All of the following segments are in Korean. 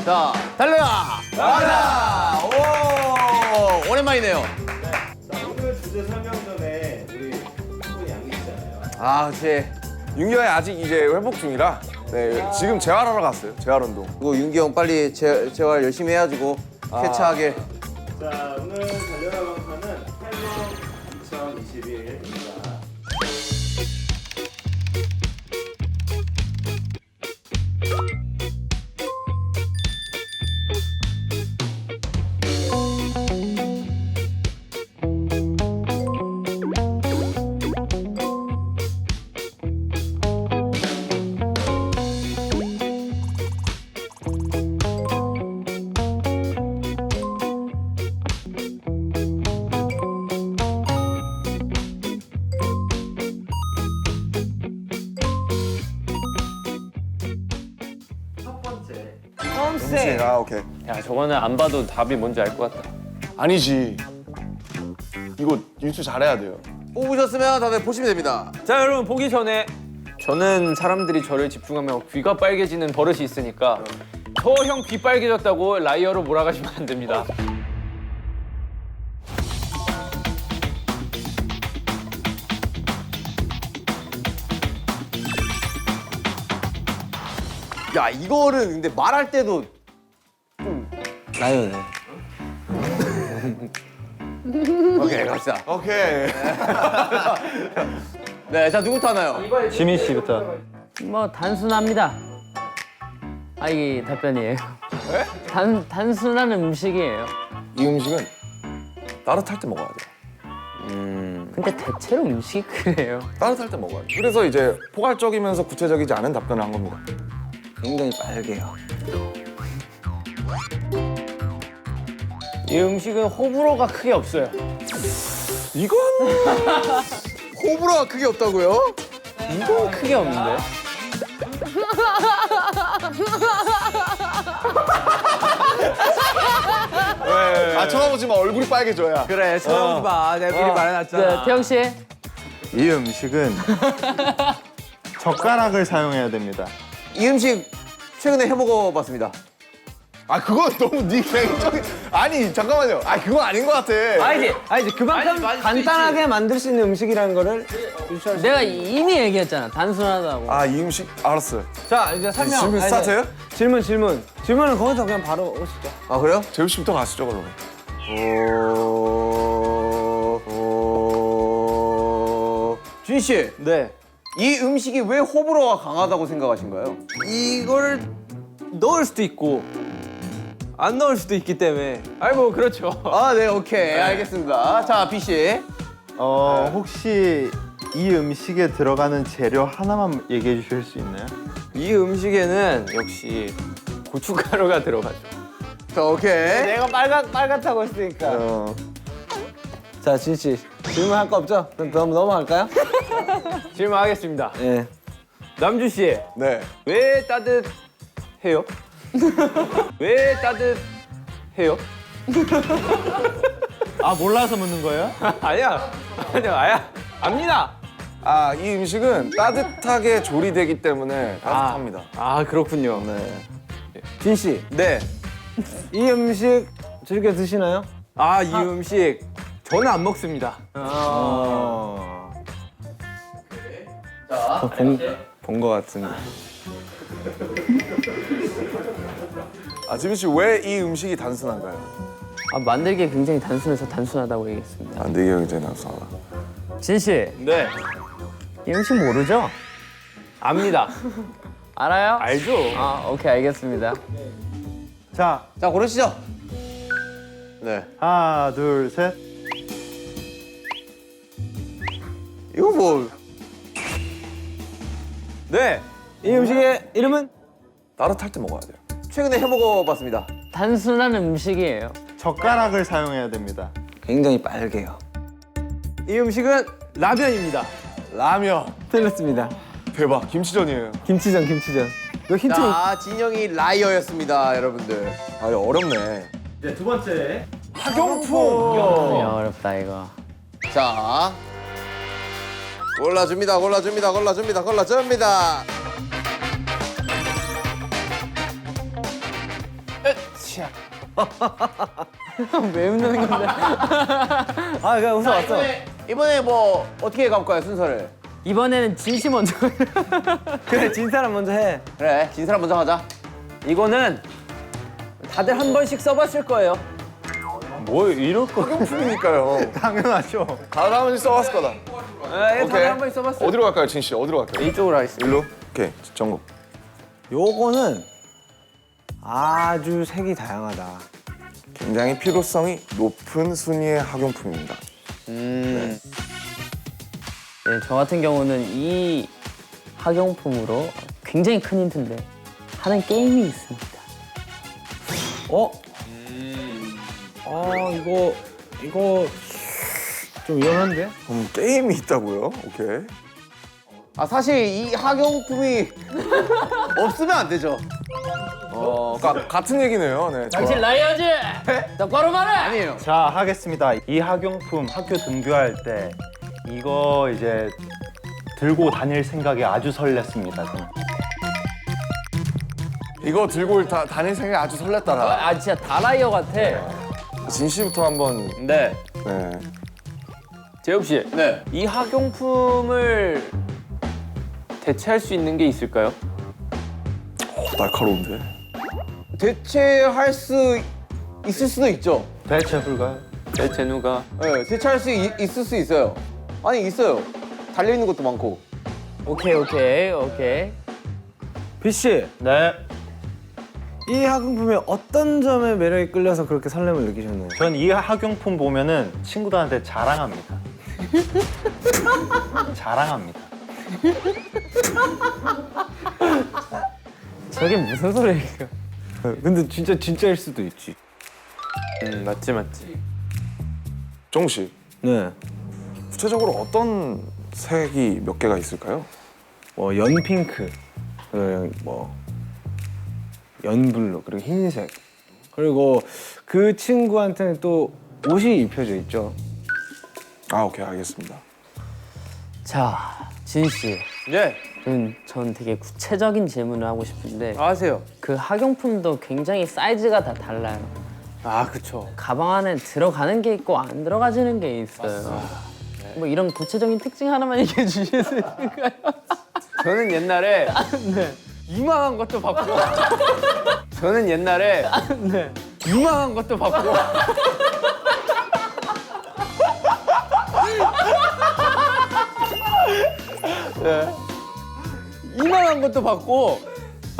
자, 달려라! 맞아! 오! 오랜만이네요. 자, 오늘 주제 설명 전에 우리 친구 양이시잖아요. 아, 그치. 윤기 형이 아직 이제 회복 중이라 네, 지금 재활하러 갔어요. 재활 운동. 그리고 윤기 형 빨리 재활 열심히 해가지고 쾌차하게. 자, 오늘 달려라 강사는 헬로 2021입니다. 아, 오케이. 야, 저거는 안 봐도 답이 뭔지 알 것 같다. 아니지. 이거 유추 잘해야 돼요. 뽑으셨으면 다들 보시면 됩니다. 자, 여러분 보기 전에 저는 사람들이 저를 집중하면 귀가 빨개지는 버릇이 있으니까 저 형 귀 빨개졌다고 라이어로 몰아가시면 안 됩니다. 야, 이거는 근데 말할 때도 라이어네. 오케이, 갑시다. 오케이. 네, 자, 누구부터 하나요? 지민 씨부터. 뭐 단순합니다. 아 이게 답변이에요. 단순한 음식이에요. 이 음식은 따뜻할 때 먹어야 돼요. 근데 대체로 음식이 그래요. 따뜻할 때 먹어야 돼요. 그래서 이제 포괄적이면서 구체적이지 않은 답변을 한 겁니다. 굉장히 빨개요. 이 음식은 호불호가 크게 없어요. 이건 호불호가 크게 없다고요? 이건 크게 없는데? 아 쳐다보지 마. 얼굴이 빨개져야. 그래, 쳐다보지 마. 내가 미리 말해놨잖아. 태영 씨, 이 음식은 젓가락을 사용해야 됩니다. 이 음식 최근에 해먹어봤습니다. 아 그건 너무 네 개인적인. 아니 잠깐만요. 아 그건 아닌 것 같아. 아니지. 그만큼 간단하게 만들 수 있는 음식이라는 거를 내가 이미 얘기했잖아. 단순하다고. 아 이 음식 알았어요. 자, 이제 설명. 질문 아니, 스타트예요? 질문은 거기서 그냥 바로 오시죠. 아, 그래요? 재우 씨부터 가시죠 그러면. 준 씨, 네. 이 음식이 왜 호불호가 강하다고 생각하신가요? 이걸 넣을 수도 있고 안 넣을 수도 있기 때문에. 아이 뭐 그렇죠. 아, 네, 오케이. 알겠습니다. 자, B 씨. 혹시 이 음식에 들어가는 재료 하나만 얘기해 주실 수 있나요? 이 음식에는 역시 고춧가루가 들어가죠. 자, 오케이. 내가 빨갛다고 했으니까. 자, 진 씨. 질문할 거 없죠? 그럼 넘어갈까요? 질문하겠습니다. 네. 남주 씨, 네. 왜 따뜻해요? 왜 따뜻해요? 아 몰라서 묻는 거예요? 아니야. 압니다. 아 이 음식은 따뜻하게 조리되기 때문에 따뜻합니다. 아, 그렇군요. 네. 진 씨. 네. 이 음식 즐겨 드시나요? 아, 이 음식 저는 안 먹습니다. 본 것 같은데. 아 지민 씨 왜 이 음식이 단순한가요? 아, 만들기 굉장히 단순해서 단순하다고 얘기했습니다. 안 되게 굉장히 단순하다. 진 씨, 네. 이 음식 모르죠? 압니다. 알아요? 알죠? 아, 오케이 알겠습니다. 자 자, 고르시죠. 네. 하나 둘 셋. 이거 뭐. 네. 이 음식의 이름은 따뜻할 때 먹어야 돼요. 최근에 해먹어봤습니다. 단순한 음식이에요. 젓가락을 사용해야 됩니다. 굉장히 빨개요. 이 음식은 라면입니다. 라면. 틀렸습니다. 대박. 김치전이에요. 김치전. 이거 힌트. 자, 진영이 라이어였습니다, 여러분들. 아 이거 어렵네. 이제 두 번째. 학용품. 어렵다 이거. 자. 골라줍니다. 왜 웃는 건데? 아, 그냥 웃어왔어. 이번에 뭐 어떻게 가볼까요, 순서를? 이번에는 진씨 먼저. 그래, 진 사람 먼저 해. 그래, 진 사람 먼저 하자. 이거는 다들 한 번씩 써봤을 거예요. 뭐 이럴 거. 학용품이니까요. 당연하죠. 다들 한 번씩 써봤을 거다. 네, 다들 한 번씩 써봤어요. 어디로 갈까요, 진 씨? 어디로 갈까요? 이쪽으로 하겠습니다. 일로? 오케이, 정국. 요거는 아주 색이 다양하다. 굉장히 필요성이 높은 순위의 학용품입니다. 네, 저 같은 경우는 이 학용품으로 굉장히 큰 힌트인데 하는 게임이 있습니다. 이거 좀 위험한데? 게임이 있다고요? 오케이. 아, 사실 이 학용품이 없으면 안 되죠. 같은 얘기네요. 네. 당신 라이어즈! 똑바로 말해! 아니에요. 자, 하겠습니다. 이 학용품 학교 등교할 때 이거 이제 들고 다닐 생각에 아주 설렜습니다. 저는. 이거 들고 다닐 생각이 아주 설렜더라. 아 진짜 다 라이어 같아. 진 씨부터 한번. 네. 네. 재욱 씨. 네. 이 학용품을 대체할 수 있는 게 있을까요? 날카로운데. 대체할 수 있을 수도 있죠. 대체 불가요? 대체 누가? 네, 대체할 수 있을 수 있어요. 아니, 있어요. 달려있는 것도 많고. 오케이. 비씨, 네. 이 학용품의 어떤 점에 매력에 끌려서 그렇게 설렘을 느끼셨나요? 전 이 학용품 보면은 친구들한테 자랑합니다. 자랑합니다. 저게 무슨 소리예요? 근데 진짜일 수도 있지. 맞지. 정국 씨, 네. 구체적으로 어떤 색이 몇 개가 있을까요? 뭐 연핑크, 그리고 뭐 연블루, 그리고 흰색. 그리고 그 친구한테는 또 옷이 입혀져 있죠. 아, 오케이, 알겠습니다. 자, 진 씨. 네. 전 되게 구체적인 질문을 하고 싶은데 아세요? 그 학용품도 굉장히 사이즈가 다 달라요. 아, 그쵸. 가방 안에 들어가는 게 있고 안 들어가지는 게 있어요. 뭐 이런 구체적인 특징 하나만 얘기해 주실 수 있을까요? 저는 옛날에 이만한 것도 받고 저는 옛날에 이만한 것도 받고 이만한 것도 받고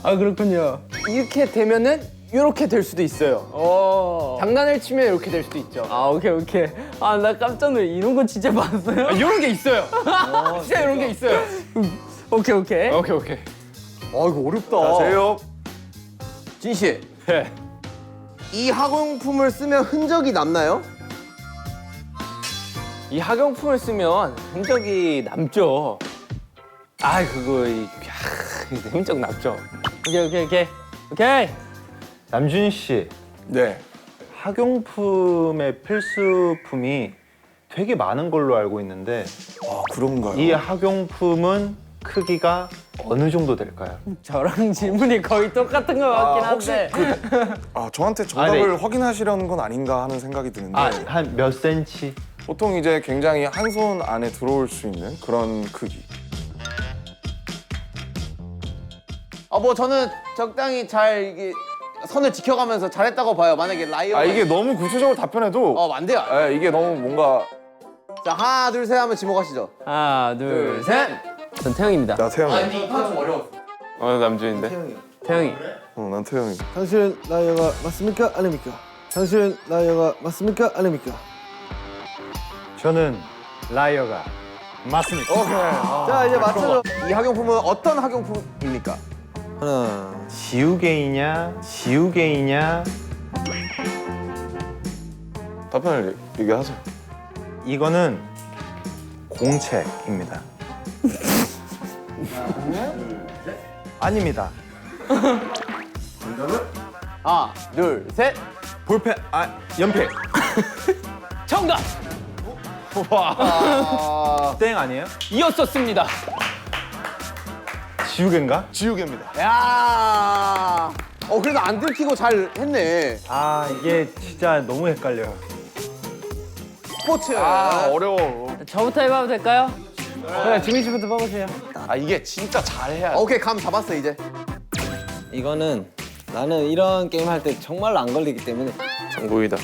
아 그렇군요. 이렇게 되면은 이렇게 될 수도 있어요. 장난을 치면 이렇게 될 수도 있죠. 아 오케이. 아 나 깜짝 놀래. 이런 거 진짜 봤어요? 이런 게 있어요. 진짜 이런 게 있어요. 오케이. 오케이. 아, 이거 어렵다. 자, 재혁. 진 씨, 네. 이 학용품을 쓰면 흔적이 남나요? 이 학용품을 쓰면 흔적이 남죠. 아, 그거 흔적 남죠. 오케이. 남준 씨, 네. 학용품의 필수품이 되게 많은 걸로 알고 있는데 아, 그런가요? 이 학용품은 크기가 어느 정도 될까요? 저랑 질문이 거의 똑같은 것 같긴 혹시 한데. 저한테 정답을 네. 확인하시려는 건 아닌가 하는 생각이 드는데 한 몇 센치? 보통 이제 굉장히 한 손 안에 들어올 수 있는 그런 크기. 뭐 저는 적당히 잘 이게 선을 지켜가면서 잘했다고 봐요. 만약에 라이어. 이게 너무 구체적으로 답변해도 안 돼요. 이게 너무 뭔가. 자, 하나, 둘, 셋 하면 지목하시죠. 하나 둘 셋. 전 태영입니다. 나 태영이. 근데 이거 좀 어려웠어. 남준인데. 태영이. 난 태영이. 당신 라이어가 맞습니까? 아닙니까? 당신 라이어가 맞습니까? 아닙니까? 저는 라이어가 맞습니다. 자 이제 맞춰줘. 이 학용품은 어떤 학용품입니까? 하나. 지우개이냐? 답변을 얘기하세요. 이거는 공책입니다. 아닙니다. 하나, 둘, 셋. 볼펜, 연필. 정답. 땡 아니에요? 이었었습니다. 지우개인가? 지우개입니다. 야. 그래도 안 들키고 잘 했네. 아 이게 진짜 너무 헷갈려요. 스포츠. 아 어려워. 저부터 해봐도 될까요? 그래 지민 씨부터 뽑으세요. 아 이게 진짜 잘해야 돼. 오케이, 감 잡았어 이제. 이거는 나는 이런 게임 할 때 정말로 안 걸리기 때문에 정국이다.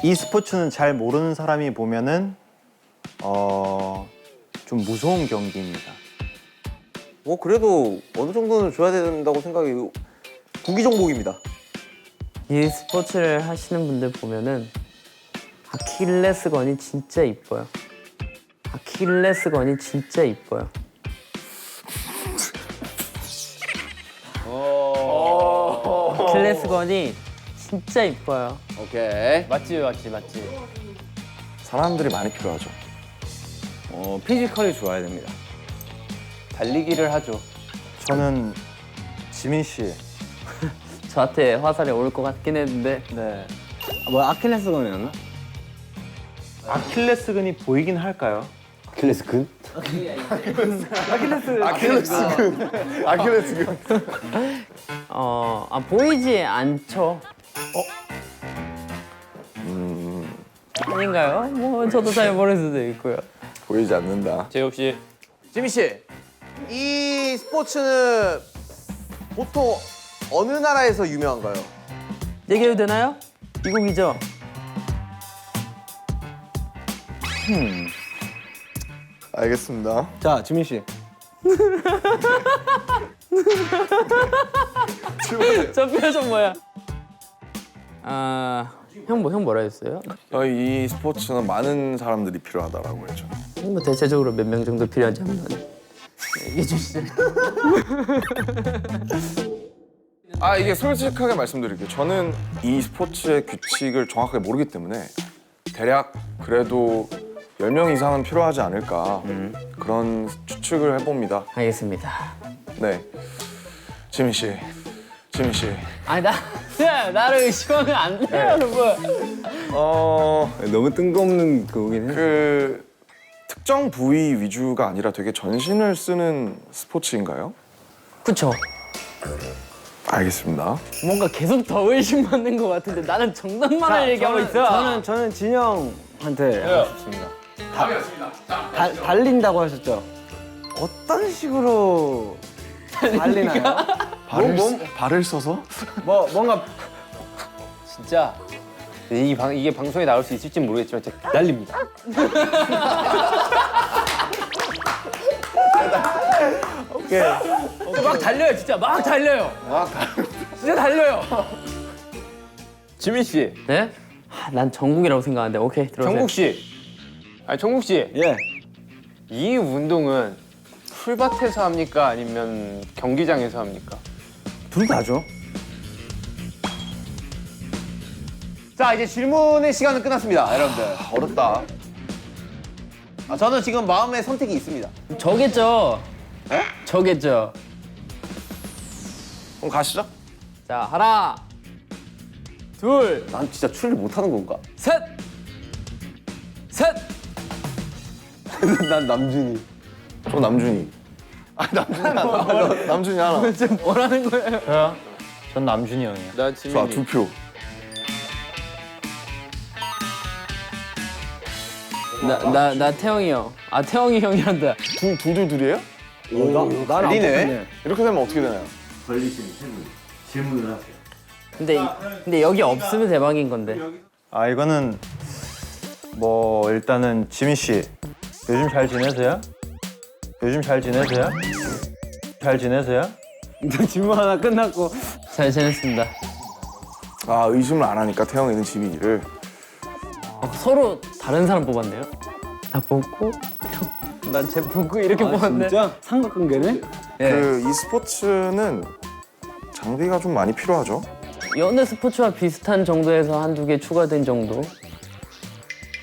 이 스포츠는 잘 모르는 사람이 보면은 좀 무서운 경기입니다. 그래도 어느 정도는 줘야 된다고 생각해. 구기 종목입니다. 이 스포츠를 하시는 분들 보면은 아킬레스건이 진짜 이뻐요. 아킬레스건이 진짜 이뻐요. 아킬레스건이 진짜 이뻐요. 오케이. 맞지 맞지 맞지. 사람들이 많이 필요하죠. 피지컬이 좋아야 됩니다. 달리기를 하죠. 저는 지민 씨. 저한테 화살이 올 것 같긴 했는데 네. 뭐 아킬레스건이었나? 아킬레스건이 보이긴 할까요? 아킬레스근. 보이지 않죠. 아닌가요? 뭐 저도 잘 모를 수도 있고요. 보이지 않는다. 재혁 씨. 지민 씨, 이 스포츠는 보통 어느 나라에서 유명한가요? 얘기해도 되나요? 미국이죠? 알겠습니다. 자 지민 씨. 저 표정 뭐야? 형 뭐라 했어요? 이 스포츠는 많은 사람들이 필요하다라고 했죠. 뭐 대체적으로 몇 명 정도 필요한지 한번 얘기해 주시죠. 이게 솔직하게 말씀드릴게요. 저는 이 스포츠의 규칙을 정확하게 모르기 때문에 대략 그래도 10명 이상은 필요하지 않을까 그런 추측을 해봅니다. 알겠습니다. 네, 지민 씨. 아니 나를 의심하면 안 돼요, 여러분. 너무 뜬금없는 그거긴 해. 그 특정 부위 위주가 아니라 되게 전신을 쓰는 스포츠인가요? 그쵸? 알겠습니다. 뭔가 계속 더 의심받는 것 같은데 나는 정답만을 얘기하고 있어. 저는 진영한테 하고 싶습니다. 달린다고 하셨죠? 어떤 식으로 달리나요? 발을 써서? 뭔가 진짜 이게 방송에 나올 수 있을지 모르겠지만 진짜 날립니다. 막 달려요, 진짜 막 달려요. 진짜 달려요. 지민 씨. 네? 난 정국이라고 생각하는데 오케이 들어오세요. 정국 씨. 정국 씨. 예. 이 운동은 풀밭에서 합니까? 아니면 경기장에서 합니까? 둘 다죠. 자, 이제 질문의 시간은 끝났습니다, 여러분들. 어렵다. 저는 지금 마음의 선택이 있습니다. 저겠죠. 저겠죠. 그럼 가시죠. 자 하나, 둘, 난 진짜 추리를 못하는 건가? 셋. 난 남준이. 저 남준이. 남준이 하나. 남준이 하나. 지금 뭐라는 거예요? 저요? 전 남준이 형이요. 나 자, 지민이. 2표. 나 태영이 형. 태영이 형이란다. 둘이에요? 나는 안 달리네. 뽑혔네. 이렇게 되면 어떻게 되나요? 근데 여기 없으면 대박인 건데. 이거는 뭐 일단은 지민 씨 요즘 잘 지내세요? 질문 하나 끝났고. 잘 지냈습니다. 의심을 안 하니까 태영이는 지민이를. 서로 다른 사람 뽑았네요. 나 뽑고 난 쟤 뽑고 이렇게 뽑았네. 진짜 삼각관계네? 이 스포츠는 장비가 좀 많이 필요하죠. 여느 스포츠와 비슷한 정도에서 한두 개 추가된 정도.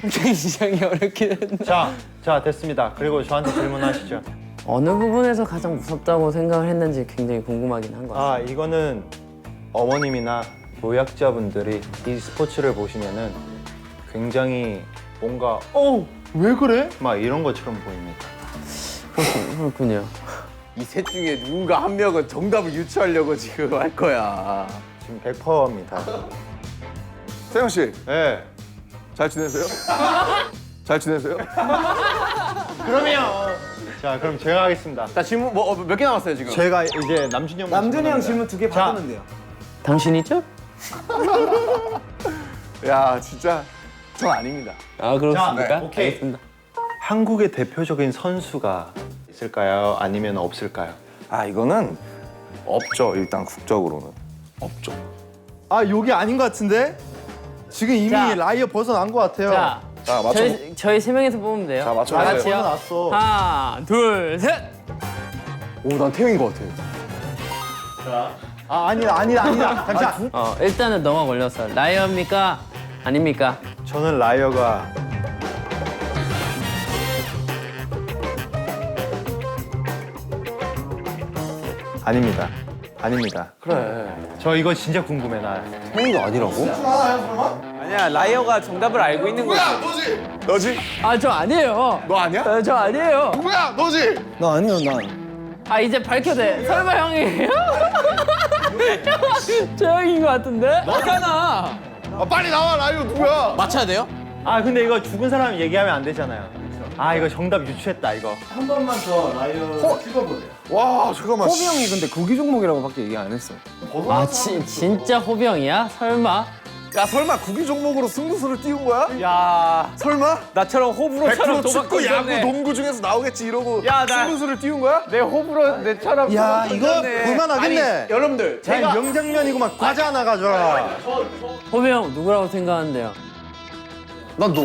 굉장히 시장이 어렵긴 했는데. 자 됐습니다. 그리고 저한테 질문하시죠. 어느 부분에서 가장 무섭다고 생각을 했는지 굉장히 궁금하긴 한 것 같아요. 이거는 어머님이나 노약자분들이 이 스포츠를 보시면은 굉장히 뭔가 왜 그래? 막 이런 것처럼 보입니다. 그렇군요. 이 셋 중에 누군가 한 명은 정답을 유추하려고 지금 할 거야. 지금 100%입니다. 세영 씨, 네. 잘 지내세요? 잘 지내세요? 자, 그럼 제가 하겠습니다. 자 질문 뭐 몇 개 남았어요 지금? 제가 이제 남준이 형 남준이 형 질문 2개 받으면 돼요. 당신이죠? 야, 진짜 전 아닙니다. 아 그렇습니까? 자, 네, 오케이. 알겠습니다. 한국의 대표적인 선수가 있을까요? 아니면 없을까요? 아, 이거는 없죠. 일단 국적으로는 없죠. 아, 여기 아닌 것 같은데? 지금 이미 자. 라이어 벗어난 것 같아요. 자, 자, 맞춰. 저희 세 명에서 뽑으면 돼요. 자, 다 맞춰보세요. 같이요. 벗어났어. 하나, 둘, 셋. 오 난 태용인 것 같아. 아, 아니다. 잠시만. 일단은 너가 걸렸어. 라이어입니까? 아닙니까? 저는 라이어가 아닙니다. 아닙니다. 그래. 저 이거 진짜 궁금해 나. 태용이가 아니라고? 아니야 라이어가 정답을 알고 있는 거지. 너지? 아 저 아니에요. 너 아니야? 저 아니에요. 누구야? 너지? 나 아니요, 난. 아 이제 밝혀도 돼. 설마 형이에요? 저 형인 것 같은데? 너잖아. 아, 빨리 나와, 라이오 누구야? 맞춰야 돼요? 아 근데 이거 죽은 사람 얘기하면 안 되잖아요. 아 이거 정답 유추했다 이거. 와, 잠깐만. 호비 형이 근데 구기 종목이라고밖에 얘기 안 했어. 아 진짜 호비 형이야? 설마? 야, 설마 구기 종목으로 승부수를 띄운 거야? 야 설마? 나처럼 호불호처럼 100% 축구, 도박 야구, 던졌네. 농구 중에서 나오겠지 이러고 야, 나- 승부수를 띄운 거야? 내 호불호 내처럼 야 도박 이거 던졌네. 볼만하겠네. 여러분들 자 제가 명장면이구만. 과자 하나 가져라. 호비 형 누구라고 생각하는데요? 난 너.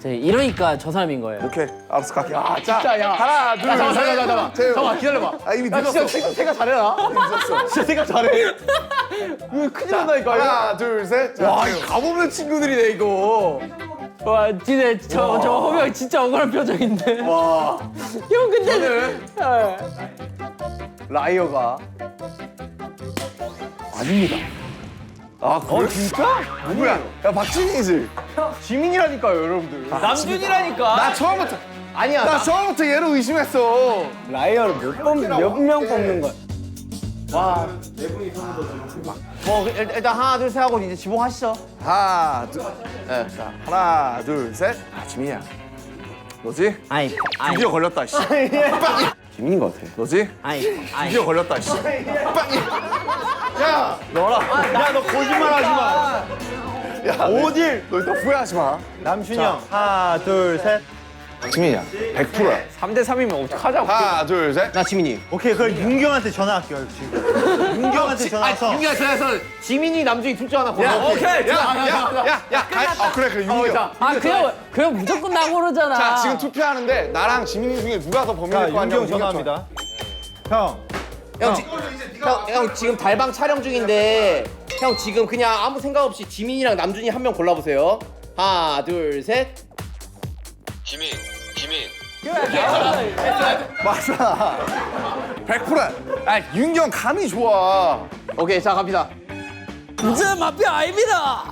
이러니까 저 사람인 거예요. 오케이, 알았어, 갈게. 아, 진짜 야. 하나, 둘, 잠깐만 셋. 잠깐만 태용. 잠깐만 기다려봐. 아, 이미 나 늦었어. 진짜 생각 잘해라. 진짜 생각 잘해. 이거 큰일 난다니까. 하나, 둘, 셋. 자, 와 태용. 이거 가보는 친구들이네 이거. 와 진짜 저 호비 형 진짜 억울한 표정인데. 와. 형 근데 라이어가 아닙니다. 아, 그래? 진짜? 누구야? 야, 박진희지? 지민이라니까요 여러분들. 남준이라니까. 나 처음부터, 아니야. 나 처음부터 얘를 의심했어. 라이어를 몇 명 뽑는 거야? 뭐 일단 하나 둘 셋 하고 이제 지목하시죠. 하나, 둘, 네, 자, 하나, 둘, 셋. 아, 지민이야. 너지? 아이 드디어 걸렸다, 씨. 빵이. 지민인 것 같아. 너지? 아이 드디어 걸렸다, 씨. 빵이. 야, 야너 거짓말 하지 마. 야, 어딜? 너 일단 후회하지 마. 남준이 형 하나 둘 셋. 지민이야, 100%야. 3대 3이면 어떡하자고. 하나, 둘, 셋. 나 지민이. 오케이 그럼 윤경한테 전화할게요 지금. 윤경한테 전화해서. 윤기가 전화해서 지민이 남준이 둘 중 하나 골라. 오케이. 야, 그래, 윤경. 그냥 무조건 나 고르잖아. 자, 지금 투표하는데 나랑 지민이 중에 누가 더 자 범인일 거 아니야? 윤경 전화합니다. 형. 형 지금 달방 촬영 중인데 형 지금 그냥 아무 생각 없이 지민이랑 남준이 한 명 골라보세요. 하나 둘 셋. 지민. 맞아. 100%야. 아, 윤경 감이 좋아. 오케이 자 갑니다. 진짜 마피아 아닙니다.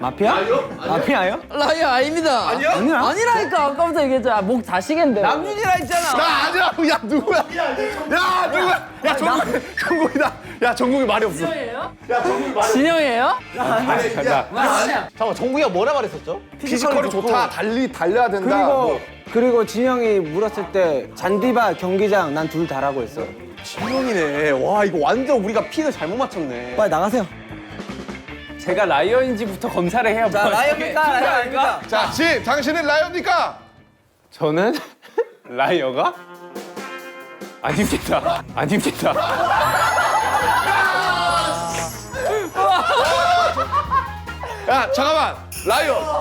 마피아? 마피아요? 라이어 아닙니다. 아니야? 아니라니까 아까부터 얘기했잖아. 목 다 쉬겠는데. 남준이라 했잖아. 나 아니라고. 야, 누구야? 야, 누구야? 야, 정국이다. 야, 정국이 말이 없어. 진영이에요? 잠깐 정국이가 뭐라 말했었죠? 피지컬이 좋다. 달려야 된다. 그리고 진영이 물었을 때 잔디바 경기장 난 둘 다라고 했어. 진영이네. 와 이거 완전 우리가 핀을 잘못 맞췄네. 빨리 나가세요. 제가 라이어인지부터 검사를 해야 자, 라이어입니까? 자, 집, 당신은 라이어입니까? 저는 라이어가 아닙니다. 야, 잠깐만.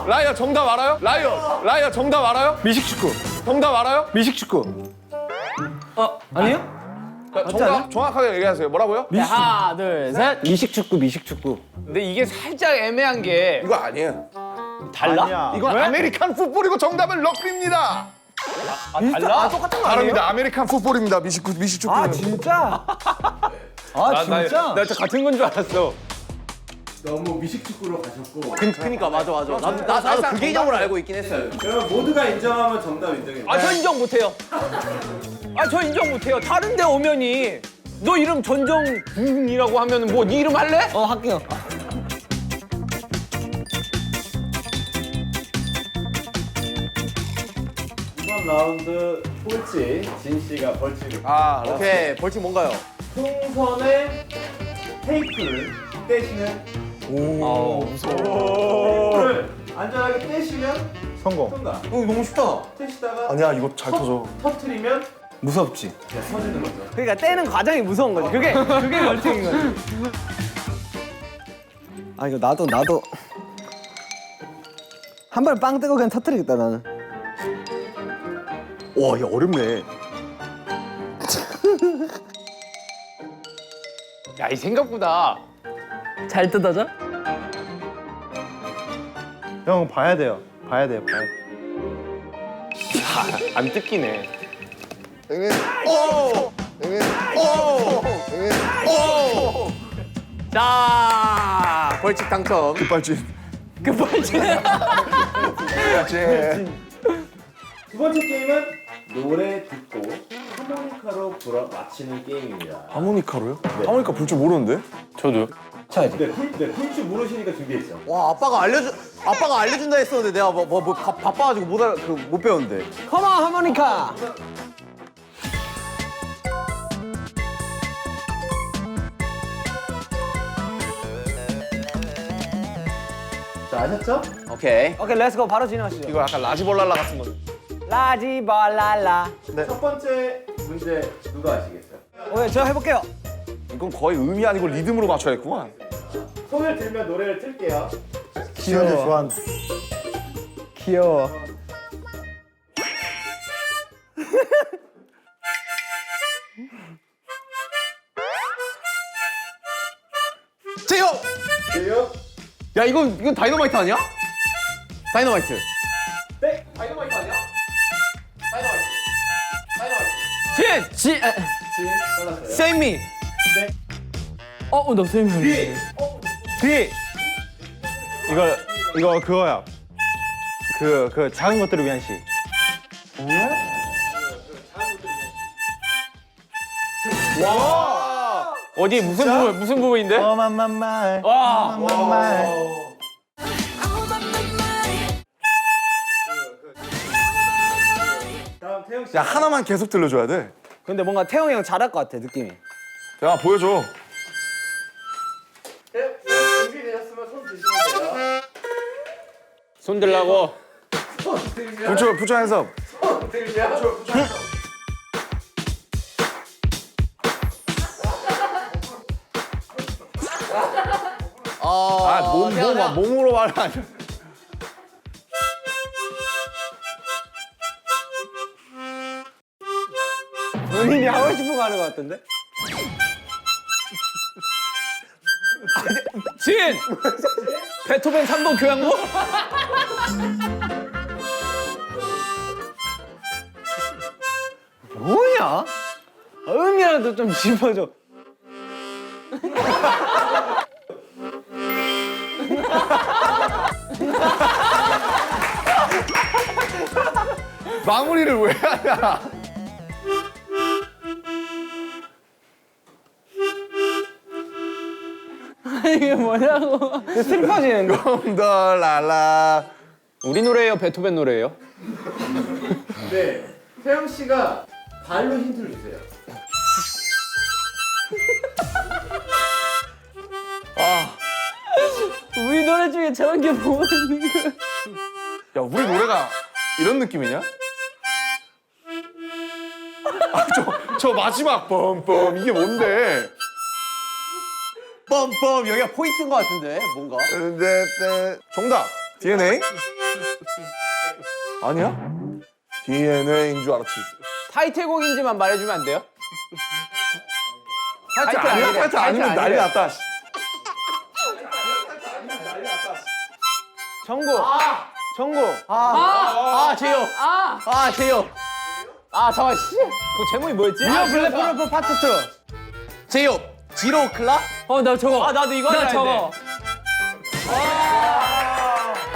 라이어 정답 알아요? 라이어 정답 알아요? 미식축구. 정답 알아요? 미식축구. 아니요? 정답 정확하게 얘기하세요. 뭐라고요? 하나 둘 셋. 미식축구. 근데 이게 살짝 애매한 게 이거 아니에요. 달라? 아니야. 이건 아메리칸 풋볼이고 정답은 럭비입니다. 달라? 다릅니다. 아메리칸 풋볼입니다. 미식축구는. 진짜? 나 같은 건 줄 알았어. 너무 미식축구로 가셨고. 그니까 맞아. 나도 그 개념으로 알고 있긴 했어요. 그럼 모두가 인정하면 정답 인정해요. 아, 저 인정 못해요. 아, 저 인정 못해요. 다른데 오면이 너 이름 전정군이라고 하면 뭐 네 이름 할래? 할게요. 이번 라운드 꼴찌 진 씨가 벌칙을. 오케이 벌칙 뭔가요? 풍선에 테이프를 떼시는. 테이프를 안전하게 떼시면 성공. 통과. 너무 쉽다. 떼시다가 아니야 이거 잘 터져. 터트리면 무섭지. 터지는 거죠. 그러니까 떼는 과정이 무서운 거지. 그게 벌칙인 거지. 아 이거 나도 한 발 빵 뜨고 그냥 터뜨리겠다 나는. 와, 이게 어렵네. 야, 이 생각보다 잘 뜯어져? 형 봐야 돼요. 봐야 돼. 안 뜯기네. 자 벌칙 당첨. 급발진. 급발진. 두 번째 게임은 노래 듣고 하모니카로 불어 맞히는 게임입니다. 하모니카로요? 하모니카 불 줄 모르는데? 저도. 네, 굴줄 모르시니까 준비했죠. 와 아빠가 알려준다 했었는데 내가 바빠가지고 못 배웠는데. 컴온 하모니카. 자, 아셨죠? 오케이. 오케이 렛츠고 바로 진행하시죠. 이거 약간 라지볼랄라 같은 거. 라지발랄라. 첫 번째 문제 누가 아시겠어요? 오케이 저 해볼게요. 이건 거의 음이 아니고 리듬으로 맞춰야겠구만. 손을 들면 노래를 틀게요. 지현이 좋아한다. 귀여워. 제요. 돼요? 야 이건 다이너마이트 아니야? 다이너마이트. 네. 다이너마이트 아니야? 다이너마이트. 진! 진 빨랐어요. Save me! 네. 너 선생님. 뒤. 이거 그거야. 그 작은 것들을 위한 시. 어디 무슨 부분인데? 어만만말. 와! 어만만말. 다음 태영 씨. 야, 하나만 계속 들려줘야 돼. 근데 뭔가 태용이 형 잘할 것 같아 느낌이. 야, 보여줘. 준비되셨으면 손 드시면 돼요. 손 들라고. 부처 해서. 몸으로 말을 안 해. 본인이 하고 싶은 거 하는 것 같은데? 진! 베토벤 3번 교향곡? 뭐냐? 음이라도 좀 짚어줘. 마무리를 왜 하냐? 이게 뭐냐고. 슬퍼지는 거. 곰돌랄라. 우리 노래예요, 베토벤 노래예요? 네. 태영 씨가 발로 힌트를 주세요. 우리 노래 중에 저런 게 뭐가 있는 거야? 야, 우리 노래가 이런 느낌이냐? 저 마지막 뻔뻔 이게 뭔데? 뻔뻔 여기가 포인트인 것 같은데 뭔가. 정답. DNA? 아니야? DNA인 줄 알았지. 타이틀곡인지만 말해주면 안 돼요? 타이틀 아니야? 타이틀 아니면 난리 났다. 정국. 정국. 제요. 제요. 잠깐 씨. 그 제목이 뭐였지? 미어 블랙 프로포 파트 2. 제요. 지로 클라? 나 저거. 나도 이거 나 하려 저거.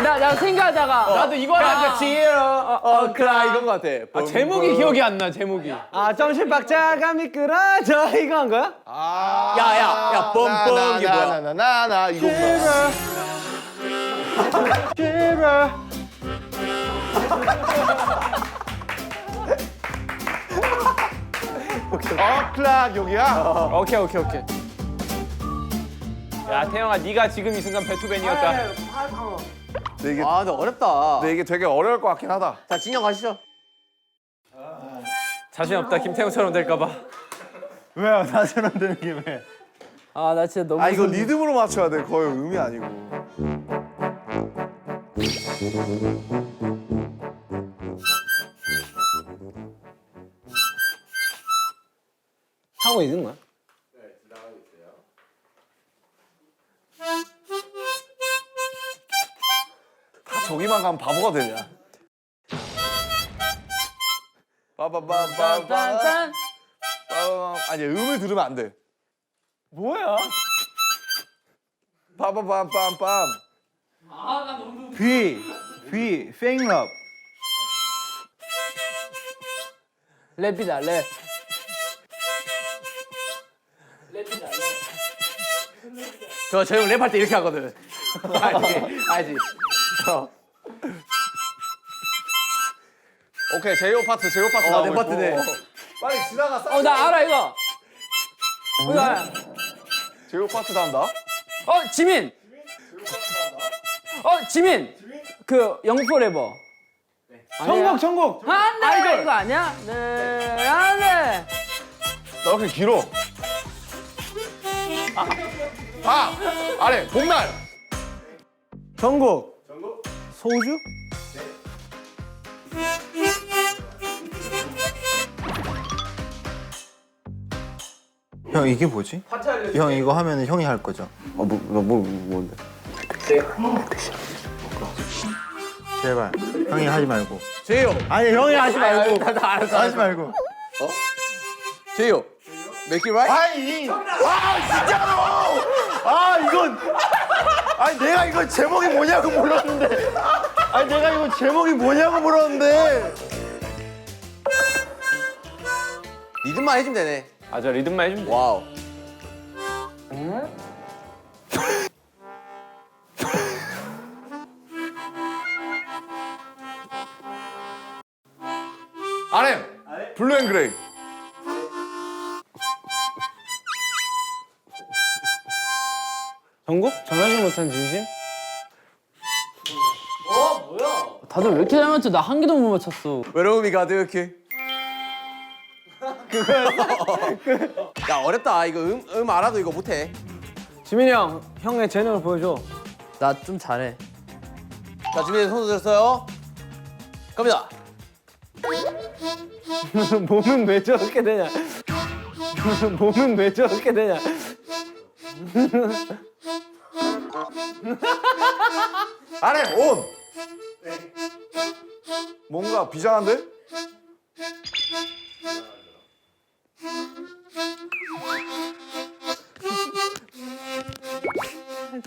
나 생각하다가 나도 이거 하나 지혜요. 클라 이건 것 같아. 아, 제목이 기억이 안 나. 제목이. 아 정신박자가 미끄러져 이거 한 거야? 야야야 뻔뻔 이게 뭐야? 나나나나 이거구나. 클락 여기야? 오케이. 야 태영아, 네가 지금 이 순간 베토벤이었다. 근데 이게 아 근데 어렵다. 근데 이게 되게 어려울 것 같긴 하다. 자 진영 가시죠. 자신 없다. 김태형처럼 될까봐. 왜요? 나처럼 되는 김에. 아 나 진짜 너무 아 이거 리듬으로 맞춰야 돼. 거의 음이 아니고. 하고 있는 거야? 다 저기만 가면 바보가 되냐? 빠바바바바. 짠짠. 아니 음을 들으면 안 돼. 뭐야? 빠바밤빰빰. 귀, 팽럽. 랩이다 랩. 저 형 랩할 때 이렇게 하거든. 알지? 오케이 제이오 파트 나오고 내 파트네. 있고. 빨리 지나가. 나 알아 이거. 이거 알아. 제이오 파트 나온다. 지민. 지민. 그 영포레버. 천국. 안돼 이거 아니야? 네 안돼. 나 이렇게 길어. 아래 복날. 전국. 소주? 형 이게 뭐지? 형 이거 하면 형이 할 거죠? 뭔데? 제발 형이 하지 말고. 제이요. 아니 형이 하지 말고. 나 알았어. 하지 말고. 제이요. Make it right? 아니. 진짜로. 이건. 아니 내가 이거 제목이 뭐냐고 물었는데. 아니 내가 이거 제목이 뭐냐고 물었는데. 리듬만 해주면 되네. 아, 저 리듬만 해주면 돼. 와우. RM. 블루 앤 그레이. 전국? 전하지 못한 진심? 다들 왜 이렇게 잘 맞춰? 나 한 개도 못 맞췄어. 외로움이 가득해. 야 어렵다. 이거 음 알아도 이거 못해. 지민이 형, 형의 재능을 보여줘. 나 좀 잘해. 자 준비 손 들었어요. 갑니다. 몸은 왜 저렇게 되냐? 몸은 왜 저렇게 되냐? RM 온. 뭔가 비장한데?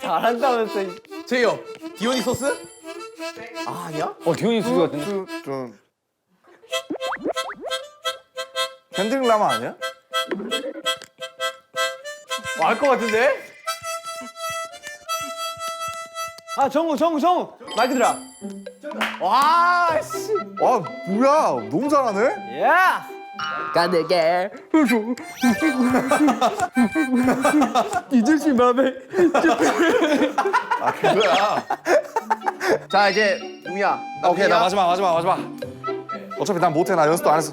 잘한다면서. 제이요. 디오니소스? 아 아니야? 디오니스 같은데? 좀. 켄드릭 라마 아니야? 알 것 같은데? 아, 정우. 마이크 들어. 와 씨. 와 뭐야 너무 잘하네? 야! 가득해. 이들씨 맘에. 아 그거야. 자 이제 누구야? 오케이 나 마지막. 어차피 난 못해 나 연습도 안 했어.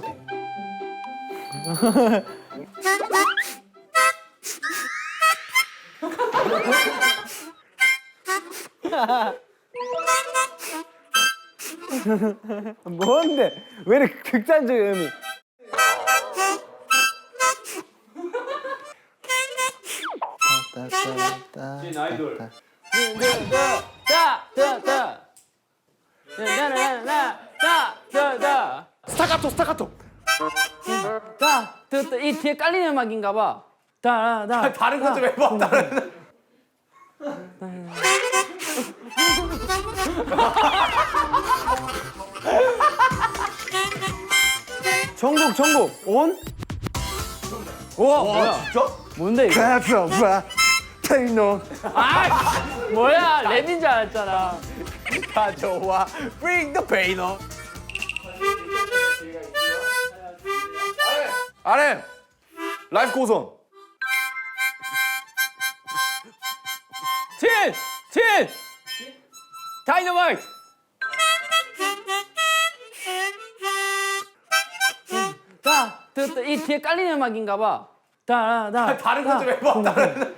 뭔데? 왜 이렇게 극단적인 의미? 스타카토. 이 뒤에 깔리는 음악인가 봐. 다른 거 좀 해봐. 다른. 정국 온? 우와 뭐야? 뭔데 이거? 테이노. 뭐야 랩인 줄 알았잖아. 다 좋아. Bring the pain on. RM 라이프 고선. 진! 다이너마이트! 이 뒤에 깔리는 음악인가 봐. 다다 다른 거 좀 해봐. 다른.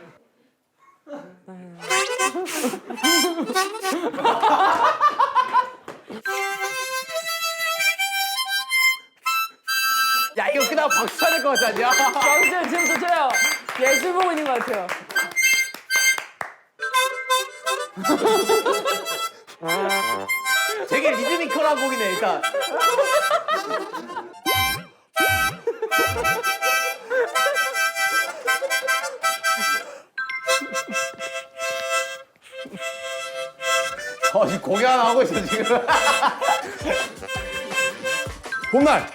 야 이거 끝나고 박수 쳐야 될 것 같지 않냐? 박수 지금부터 쳐요. 예술 보고 있는 것 같아요. 되게 리드미컬한 곡이네 일단. 지금 공연 하나 하고 있어 지금. 봄날.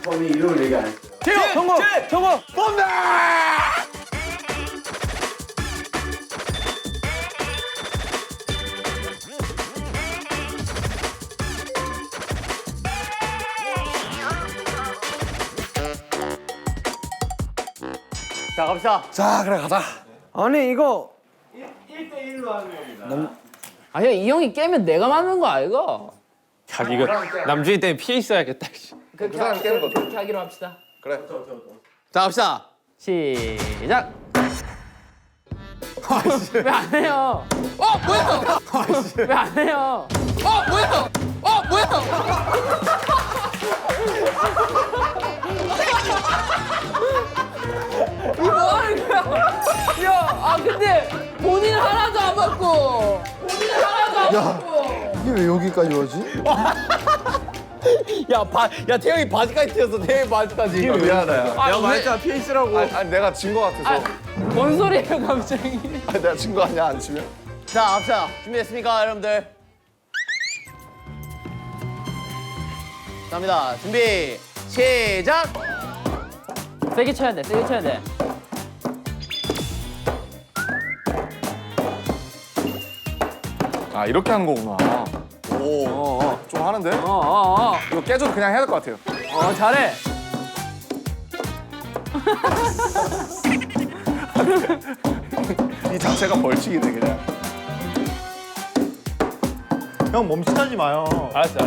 범이 이름을 얘기 안 했어요. 정국. 자 갑시다. 자 그래 가자. 아니 이거 1대1로 하는 겁니다. 아니 이 형이 깨면 내가 맞는 거 아이가? 야 이거 남준이 때문에 피해 있어야겠다. 그렇게 사람 깨는 거죠. 그렇게 하기로 합시다. 그래. 자 갑시다. 시작. 왜 안 해요? 뭐야? 왜 안 해요? 뭐야? 뭐야? 이거 뭐 하는 거야? 야, 근데 본인 하나도 안 맞고. 본인 하나도 안 맞고. 이게 왜 여기까지 오지? 야 태영이 바지까지 튀었어. 태영이 바지까지. 미안하다 야. 내가 말했잖아 피해 있으라고. 아니 내가 진 거 같아서. 뭔 소리예요, 갑자기? 아니 내가 진 거 아니야 안 치면? 자 갑시다. 준비됐습니까 여러분들? 갑니다. 준비 시작. 세게 쳐야 돼, 세게 쳐야 돼. 아 이렇게 하는 거구나. 오. 좀 하는데? 이거 깨줘도 그냥 해야 될 것 같아요. 잘해. 이 자체가 벌칙이네 그냥. 형 멈칫하지 마요. 알았어.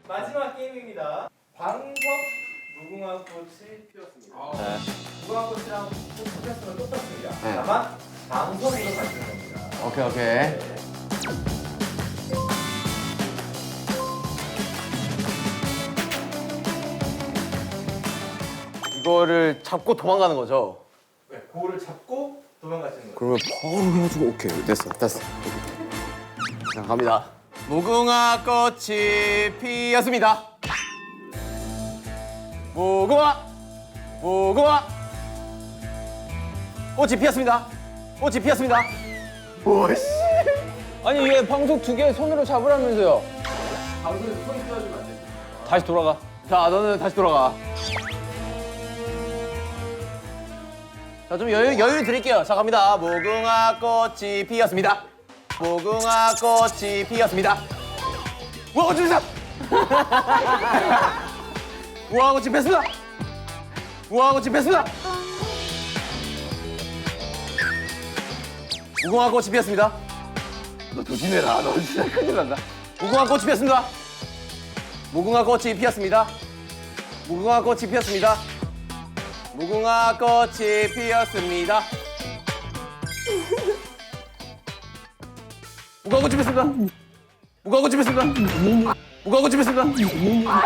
마지막 게임입니다. 방석 무궁화 꽃이 피었습니다. 무궁화 꽃이랑 꽃이 피었으면 똑같습니다. 다만 방석으로 만드는 겁니다. 오케이. 이거를 잡고 도망가는 거죠. 네, 그거를 잡고 도망가시는 거예요. 그러면 바로 해가지고 오케이 됐어. 자 갑니다. 무궁화 꽃이 피었습니다. 무궁화 꽃이 피었습니다. 꽃이 피었습니다. 아니 왜 방석 2개 손으로 잡으라면서요? 방송에서 손 떼어주면 안 돼요. 다시 돌아가. 자 너는 다시 돌아가. 자 좀 여유 드릴게요. 자 갑니다. 무궁화 꽃이 피었습니다. 무궁화 꽃이 피었습니다. 무궁화 꽃이 피었습니다. 무궁화 꽃이 피었습니다. 무궁화 꽃이 피었습니다. 무궁화 꽃이 피었습니다. 너 조심해라. 너 진짜 큰일 난다. 무궁화 꽃이 피었습니다. 무궁화 꽃이 피었습니다. 무궁화 꽃이 피었습니다. 무궁화 꽃이 피었습니다. 무궁화 꽃이 피었습니다. 무궁화 꽃이 피었습니다. 무궁화 꽃이 피었습니다.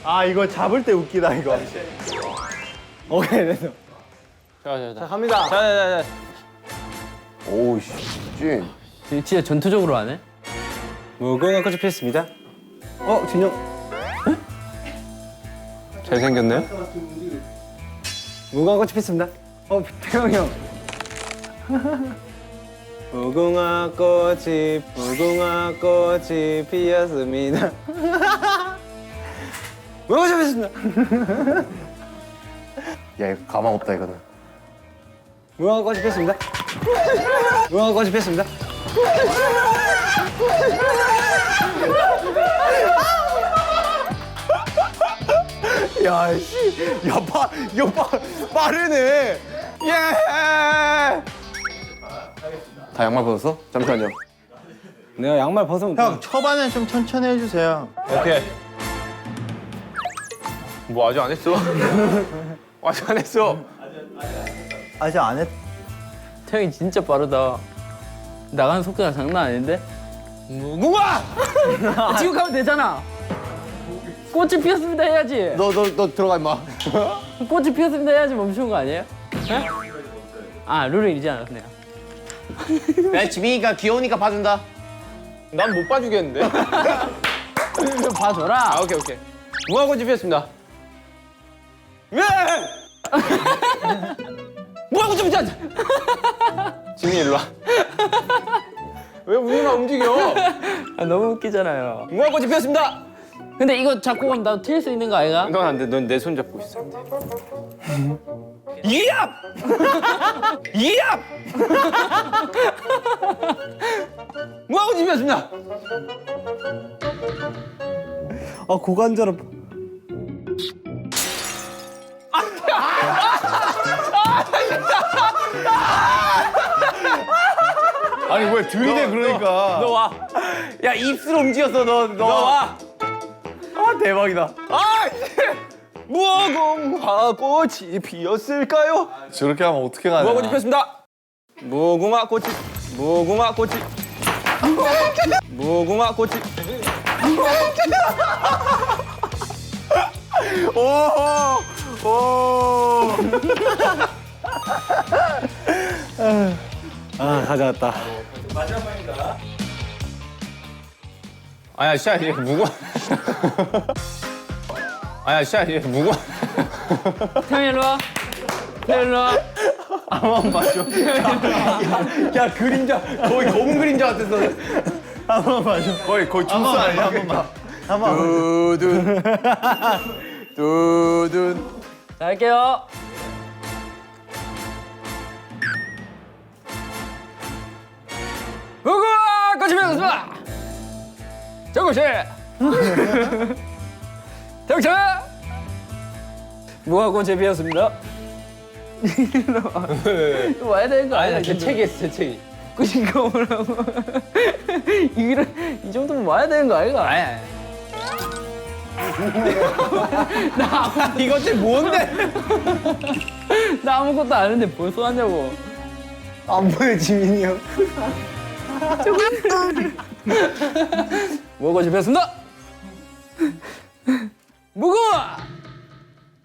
아 이거 잡을 때 웃기다 이거. 오케이 됐어. 자. 갑니다. 자. 오우씨, 찐. 진짜 전투적으로 하네. 무궁화 꽃이 피었습니다. 진영. 잘생겼네요? 무궁화 꽃이 피었습니다. 태영이 형. 무궁화 꽃이 피었습니다. 무궁화 꽃이 피었습니다. 야, 이거 가망 없다, 이거는. 무궁화 꽃이 피었습니다. 무궁화 꽃이 피었습니다. 야, 씨. 야, 빠르네. 예! 다 양말 벗었어? 잠시만요. 내가 양말 벗으면 형 초반엔 좀 천천히 해주세요. 오케이. 뭐 아직 안 했어? 아직 안 했어. 아직 안 했. 태형이 진짜 빠르다. 나가는 속도가 장난 아닌데? 무궁화! 지금 가면 되잖아. 꽃이 피었습니다 해야지. 너 들어가, 임마. 꽃이 피었습니다 해야지 멈추는 거 아니에요? 네? 아 룰을 잊지 않았네요. 야, 지민이가 귀여우니까 봐준다. 난 못 봐주겠는데. 좀 봐줘라. 아 오케이. 무궁화 꽃이 피었습니다. 왜? 무궁화 꽃이 피었. 지민이 일로 와. 왜 우리만 움직여? 아, 너무 웃기잖아요. 무궁화 꽃이 피었습니다. 근데 이거 잡고 가면 나도 튈 수 있는 거 아이가? 넌 안 돼. 넌 내 손 잡고 있어. 이압! 이압! 무궁화 꽃이 피었습니다. 고관절은 아니, 왜 들이대, 그러니까. 너 와. 야, 입술 움직였어, 너. 너 와. 아, 대박이다. 아! 무궁화 꽃이 피었을까요? 저렇게 하면 어떻게 가냐? 무궁화 꽃이 피었습니다. 무궁화 꽃이 무궁화 꽃이 가져왔다. 아야 샤 이제 무궁화 아야 샤 이제 무궁화 태형이 일로 와. 태형이 일로 와. 야, 그림자. 거의 검은 그림자 같았어. 한번 봐줘. 거의 주스 아니야? 한 번만. 한번. 두둔. 두둔. 자, 할게요. 무궁화 꽃이 피었습니다. 정국씨. 정국씨. 무궁화 꽃이 피었습니다. 이거 와야 되는 거 아니야? 재채기 했어 재채기. 끝인가 뭐라고. 이 정도면 와야 되는 거 아이가? 아니. 이것들 뭔데? 나 아무것도 안 했는데 벌써 하냐고. 안 보여 지민이 형. 무궁화 꽃이 피었습니다. 무궁화!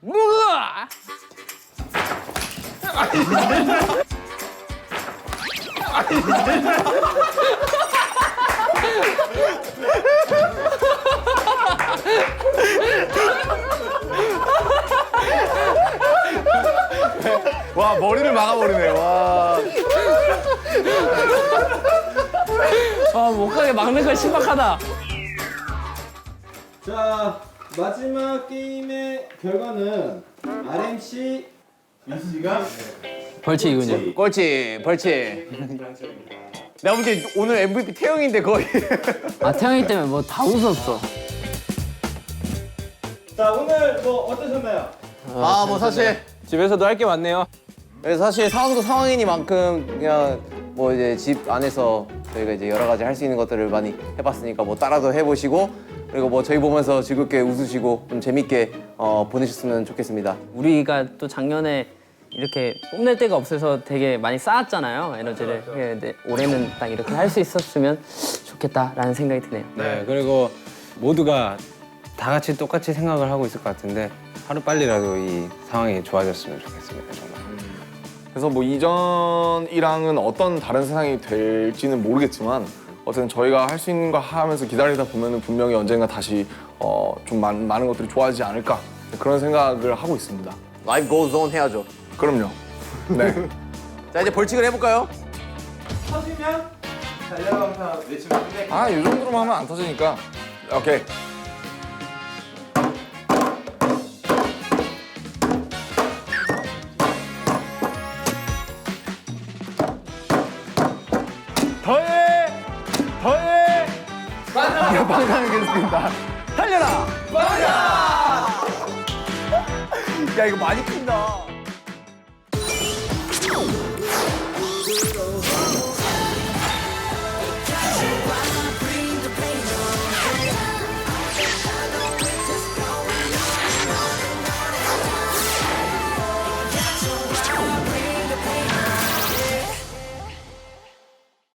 무궁화! 와, 머리를 막아버리네, 와. 아, 못 가게 막는 건 신박하다. 자, 마지막 게임의 결과는 RMC 민씨가 벌칙이군요. 꼴찌, 벌칙. 내가 볼 때 오늘 MVP 태영인데 거의. 아, 태영이 때문에 뭐 다 웃었어. 자 오늘 뭐 어떠셨나요? 아, 뭐 사실. 집에서도 할 게 많네요. 그래서 사실 상황도 상황이니만큼 그냥 뭐 이제 집 안에서 저희가 이제 여러 가지 할 수 있는 것들을 많이 해봤으니까 뭐 따라도 해보시고 그리고 뭐 저희 보면서 즐겁게 웃으시고 좀 재밌게 보내셨으면 좋겠습니다. 우리가 또 작년에 이렇게 뽐낼 데가 없어서 되게 많이 쌓았잖아요, 에너지를. 근데 올해는 딱 이렇게 할 수 있었으면 좋겠다라는 생각이 드네요. 네, 그리고 모두가 다 같이 똑같이 생각을 하고 있을 것 같은데 하루 빨리라도 이 상황이 좋아졌으면 좋겠습니다, 정말. 그래서 뭐 이전이랑은 어떤 다른 세상이 될지는 모르겠지만 어쨌든 저희가 할 수 있는 거 하면서 기다리다 보면은 분명히 언젠가 다시 좀 많은 것들이 좋아지지 않을까 그런 생각을 하고 있습니다. Life goes on 해야죠. 그럼요. 네. 자 이제 벌칙을 해볼까요? 터지면 달려가면서 외치면 끝내. 아, 이 정도로만 하면 안 터지니까. 오케이. 더해! 더해! 방탄하겠습니다. 달려라! 야 이거 많이 큰다.